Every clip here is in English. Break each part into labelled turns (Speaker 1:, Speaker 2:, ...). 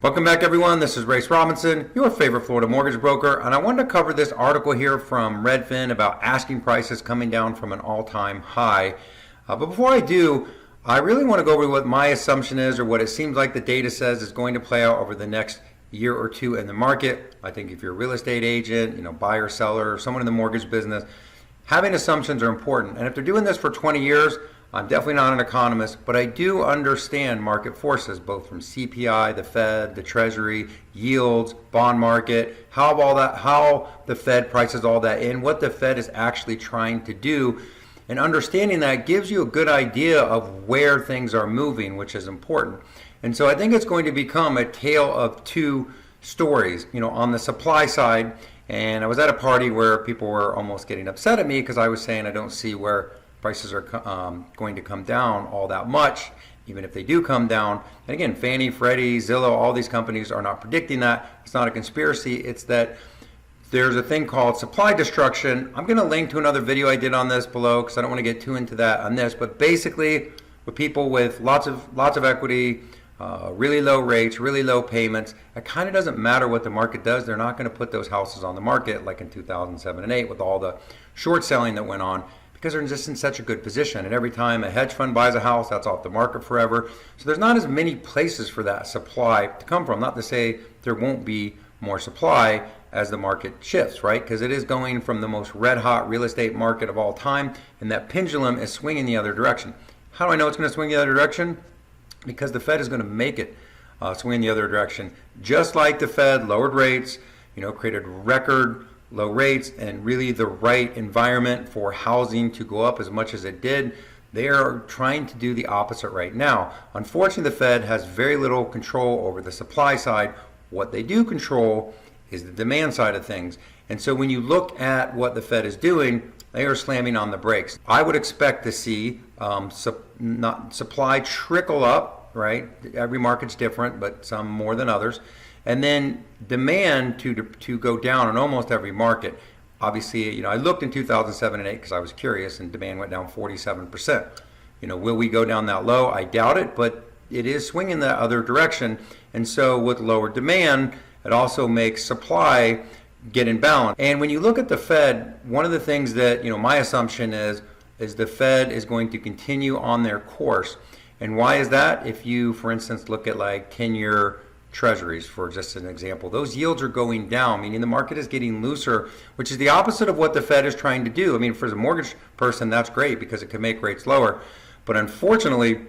Speaker 1: Welcome back, everyone. This is Rayce Robinson, your favorite Florida mortgage broker, and I wanted to cover this article here from Redfin about asking prices coming down from an all-time high. But before I do, I really want to go over what my assumption is, or what it seems like the data says is going to play out over the next year or two in the market. I think if you're a real estate agent, buyer, seller, or someone in the mortgage business, having assumptions are important. And if they're doing this for 20 years, I'm definitely not an economist, but I do understand market forces, both from CPI, the Fed, the Treasury, yields, bond market, how the Fed prices all that in, what the Fed is actually trying to do. And understanding that gives you a good idea of where things are moving, which is important. And so I think it's going to become a tale of two stories, on the supply side. And I was at a party where people were almost getting upset at me because I was saying I don't see where prices are going to come down all that much, even if they do come down. And again, Fannie, Freddie, Zillow, all these companies are not predicting that. It's not a conspiracy. It's that there's a thing called supply destruction. I'm going to link to another video I did on this below because I don't want to get too into that on this. But basically, with people with lots of equity, really low rates, really low payments, it kind of doesn't matter what the market does. They're not going to put those houses on the market like in 2007 and 8 with all the short selling that went on, because they're just in such a good position. And every time a hedge fund buys a house, that's off the market forever. So there's not as many places for that supply to come from. Not to say there won't be more supply as the market shifts, right? Because it is going from the most red hot real estate market of all time, and that pendulum is swinging the other direction. How do I know it's going to swing the other direction? Because the Fed is going to make it swing the other direction. Just like the Fed lowered rates, created record low rates and really the right environment for housing to go up as much as it did, they are trying to do the opposite right now. Unfortunately, the Fed has very little control over the supply side. What they do control is the demand side of things. And so when you look at what the Fed is doing, they are slamming on the brakes. I would expect to see supply trickle up, right? Every market's different, but some more than others. And then demand to go down in almost every market. Obviously, I looked in 2007 and 8 because I was curious, and demand went down 47%. Will we go down that low? I doubt it, but it is swinging the other direction. And so with lower demand, it also makes supply get in balance. And when you look at the Fed, one of the things that, my assumption is the Fed is going to continue on their course. And why is that? If you, for instance, look at like 10-year treasuries, for just an example, those yields are going down, meaning the market is getting looser, which is the opposite of what the Fed is trying to do. I mean, for the mortgage person, that's great because it can make rates lower. But unfortunately,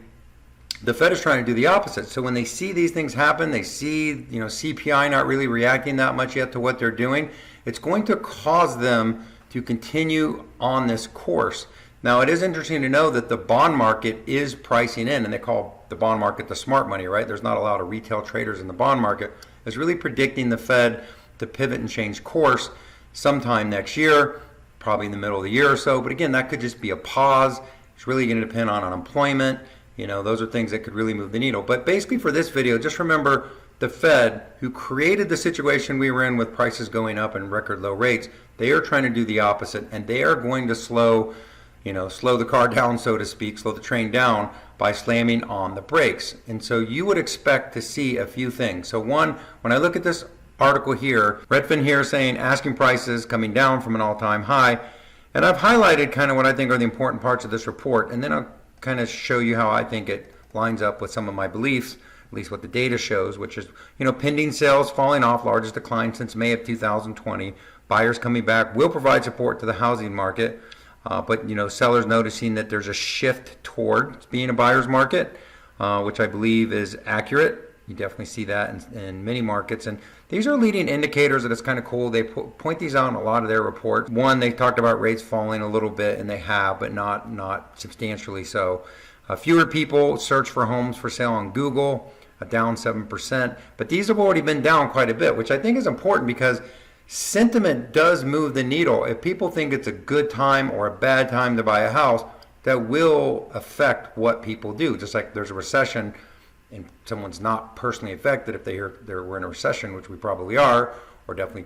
Speaker 1: the Fed is trying to do the opposite. So when they see these things happen, they see, CPI not really reacting that much yet to what they're doing, it's going to cause them to continue on this course. Now, it is interesting to know that the bond market is pricing in, and they call the bond market the smart money, right? There's not a lot of retail traders in the bond market. It's really predicting the Fed to pivot and change course sometime next year, probably in the middle of the year or so. But again, that could just be a pause. It's really going to depend on unemployment. Those are things that could really move the needle. But basically for this video, just remember the Fed, who created the situation we were in with prices going up and record low rates, they are trying to do the opposite, and they are going to slow the car down, so to speak, slow the train down by slamming on the brakes. And so you would expect to see a few things. So one, when I look at this article here, Redfin here saying asking prices coming down from an all-time high, and I've highlighted kind of what I think are the important parts of this report, and then I'll kind of show you how I think it lines up with some of my beliefs, at least what the data shows, which is, pending sales falling off, largest decline since May of 2020. Buyers coming back will provide support to the housing market. But sellers noticing that there's a shift towards being a buyer's market, which I believe is accurate. You definitely see that in many markets. And these are leading indicators that it's kind of cool. They point these out in a lot of their reports. One, they talked about rates falling a little bit, and they have, but not substantially so. Fewer people search for homes for sale on Google, down 7%. But these have already been down quite a bit, which I think is important because sentiment does move the needle. If people think it's a good time or a bad time to buy a house, that will affect what people do. Just like there's a recession and someone's not personally affected if they hear we're in a recession, which we probably are, or definitely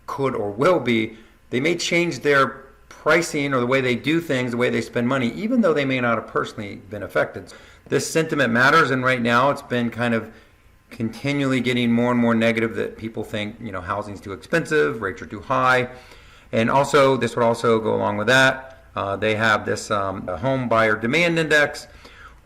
Speaker 1: could or will be, they may change their pricing or the way they do things, the way they spend money, even though they may not have personally been affected. This sentiment matters, and right now it's been kind of continually getting more and more negative that people think, housing's too expensive, rates are too high. And also, this would also go along with that. They have this home buyer demand index,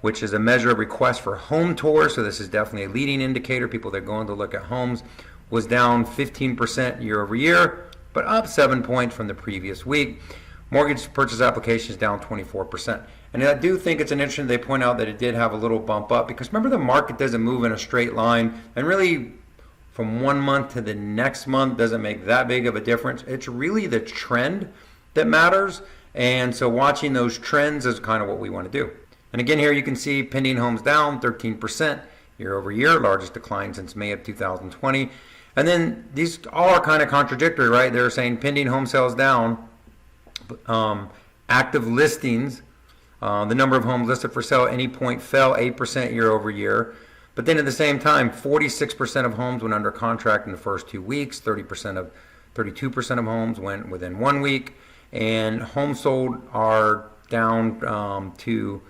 Speaker 1: which is a measure of requests for home tours. So this is definitely a leading indicator. People that are going to look at homes was down 15% year over year, but up 7 points from the previous week. Mortgage purchase applications down 24%. And I do think it's an interesting, they point out that it did have a little bump up because remember the market doesn't move in a straight line, and really from 1 month to the next month doesn't make that big of a difference. It's really the trend that matters. And so watching those trends is kind of what we want to do. And again, here you can see pending homes down 13% year over year, largest decline since May of 2020. And then these all are kind of contradictory, right? They're saying pending home sales down, active listings, the number of homes listed for sale at any point fell 8% year over year. But then at the same time, 46% of homes went under contract in the first 2 weeks, 32% of homes went within 1 week, and homes sold are down to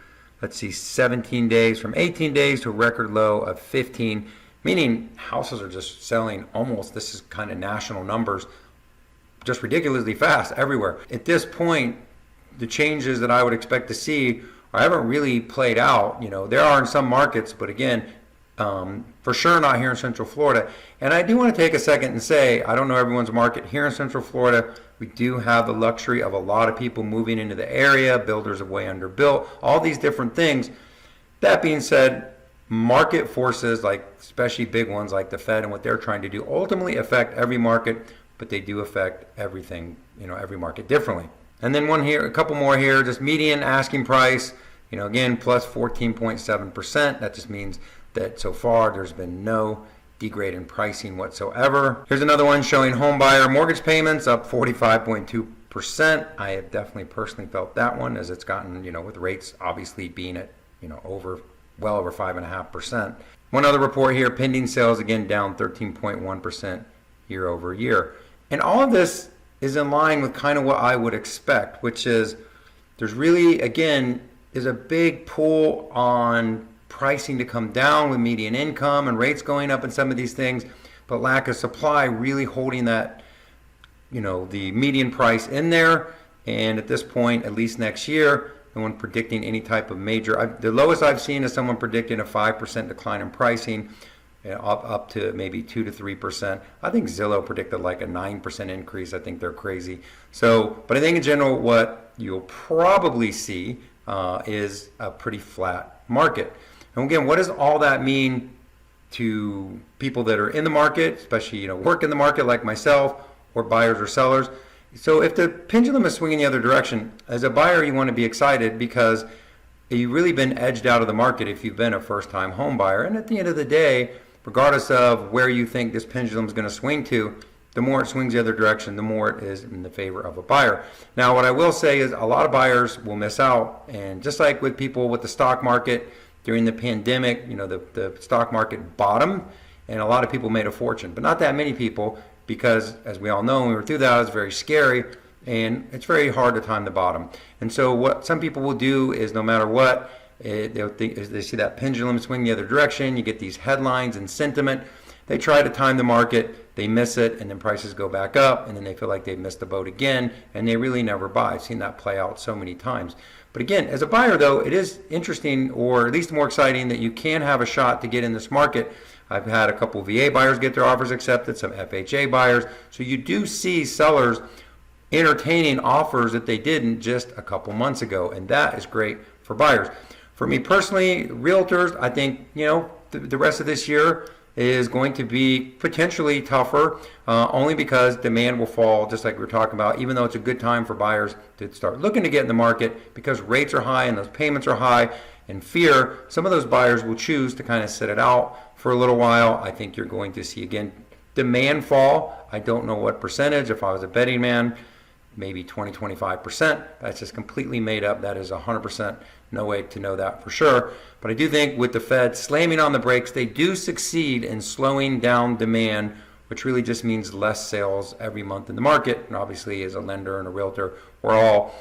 Speaker 1: 17 days from 18 days to a record low of 15, meaning houses are just selling almost, this is kind of national numbers, just ridiculously fast everywhere. At this point, the changes that I would expect to see haven't really played out. There are in some markets, but again, for sure not here in Central Florida. And I do want to take a second and say, I don't know everyone's market. Here in Central Florida, we do have the luxury of a lot of people moving into the area. Builders are way underbuilt, all these different things. That being said, market forces, like especially big ones like the Fed and what they're trying to do, ultimately affect every market, but they do affect everything, every market differently. And then a couple more here, just median asking price, again, plus 14.7%. That just means that so far there's been no degrade in pricing whatsoever. Here's another one showing home buyer mortgage payments up 45.2%. I have definitely personally felt that one as it's gotten, with rates obviously being at, well over 5.5%. One other report here, pending sales again down 13.1% year over year. And all of this is in line with kind of what I would expect, which is there's really, again, is a big pull on pricing to come down with median income and rates going up and some of these things, but lack of supply really holding that, the median price in there. And at this point, at least next year, no one predicting any type of major, the lowest I've seen is someone predicting a 5% decline in pricing, up to maybe 2 to 3%. I think Zillow predicted like a 9% increase. I think they're crazy. So, but I think in general, what you'll probably see is a pretty flat market. And again, what does all that mean to people that are in the market, especially work in the market like myself, or buyers or sellers? So if the pendulum is swinging the other direction, as a buyer, you want to be excited because you've really been edged out of the market if you've been a first-time home buyer. And at the end of the day, regardless of where you think this pendulum is going to swing to, the more it swings the other direction, the more it is in the favor of a buyer. Now, what I will say is a lot of buyers will miss out. And just like with people with the stock market during the pandemic, the stock market bottomed and a lot of people made a fortune, but not that many people because, as we all know, when we were through that, it was very scary and it's very hard to time the bottom. And so what some people will do is no matter what, they'll think, as they see that pendulum swing the other direction, you get these headlines and sentiment. They try to time the market, they miss it, and then prices go back up, and then they feel like they've missed the boat again, and they really never buy. I've seen that play out so many times. But again, as a buyer, though, it is interesting, or at least more exciting, that you can have a shot to get in this market. I've had a couple VA buyers get their offers accepted, some FHA buyers. So you do see sellers entertaining offers that they didn't just a couple months ago, and that is great for buyers. For me personally, realtors, I think, the rest of this year is going to be potentially tougher, only because demand will fall, just like we were talking about, even though it's a good time for buyers to start looking to get in the market because rates are high and those payments are high, and fear, some of those buyers will choose to kind of sit it out for a little while. I think you're going to see, again, demand fall. I don't know what percentage. If I was a betting man, maybe 20-25%. That's just completely made up. That is 100% no way to know that for sure. But I do think with the Fed slamming on the brakes, they do succeed in slowing down demand, which really just means less sales every month in the market. And obviously, as a lender and a realtor, we're all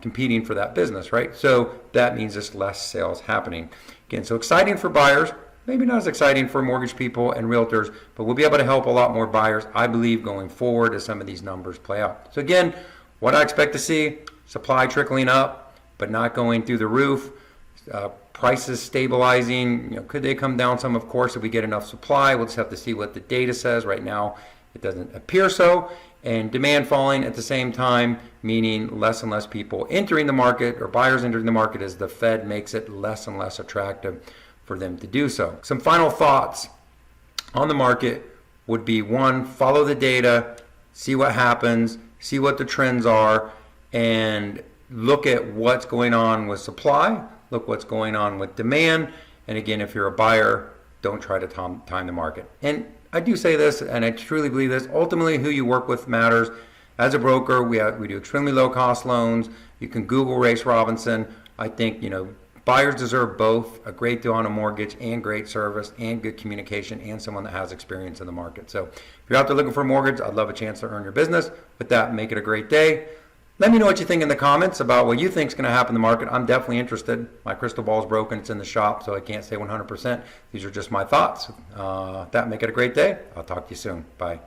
Speaker 1: competing for that business, right? So that means just less sales happening. Again, so exciting for buyers. Maybe not as exciting for mortgage people and realtors, but we'll be able to help a lot more buyers, I believe, going forward as some of these numbers play out. So again, what I expect to see, supply trickling up, but not going through the roof. Prices stabilizing. Could they come down some? Of course, if we get enough supply. We'll just have to see what the data says. Right now, it doesn't appear so. And demand falling at the same time, meaning less and less people entering the market or buyers entering the market as the Fed makes it less and less attractive for them to do so. Some final thoughts on the market would be: one, follow the data, see what happens, see what the trends are, and look at what's going on with supply, look what's going on with demand. And again, if you're a buyer, don't try to time the market. And I do say this, and I truly believe this, ultimately who you work with matters. As a broker, we do extremely low cost loans. You can Google Rayce Robinson. I think, buyers deserve both: a great deal on a mortgage and great service and good communication and someone that has experience in the market. So if you're out there looking for a mortgage, I'd love a chance to earn your business. With that, make it a great day. Let me know what you think in the comments about what you think is going to happen in the market. I'm definitely interested. My crystal ball is broken. It's in the shop, so I can't say 100%. These are just my thoughts. That make it a great day. I'll talk to you soon. Bye.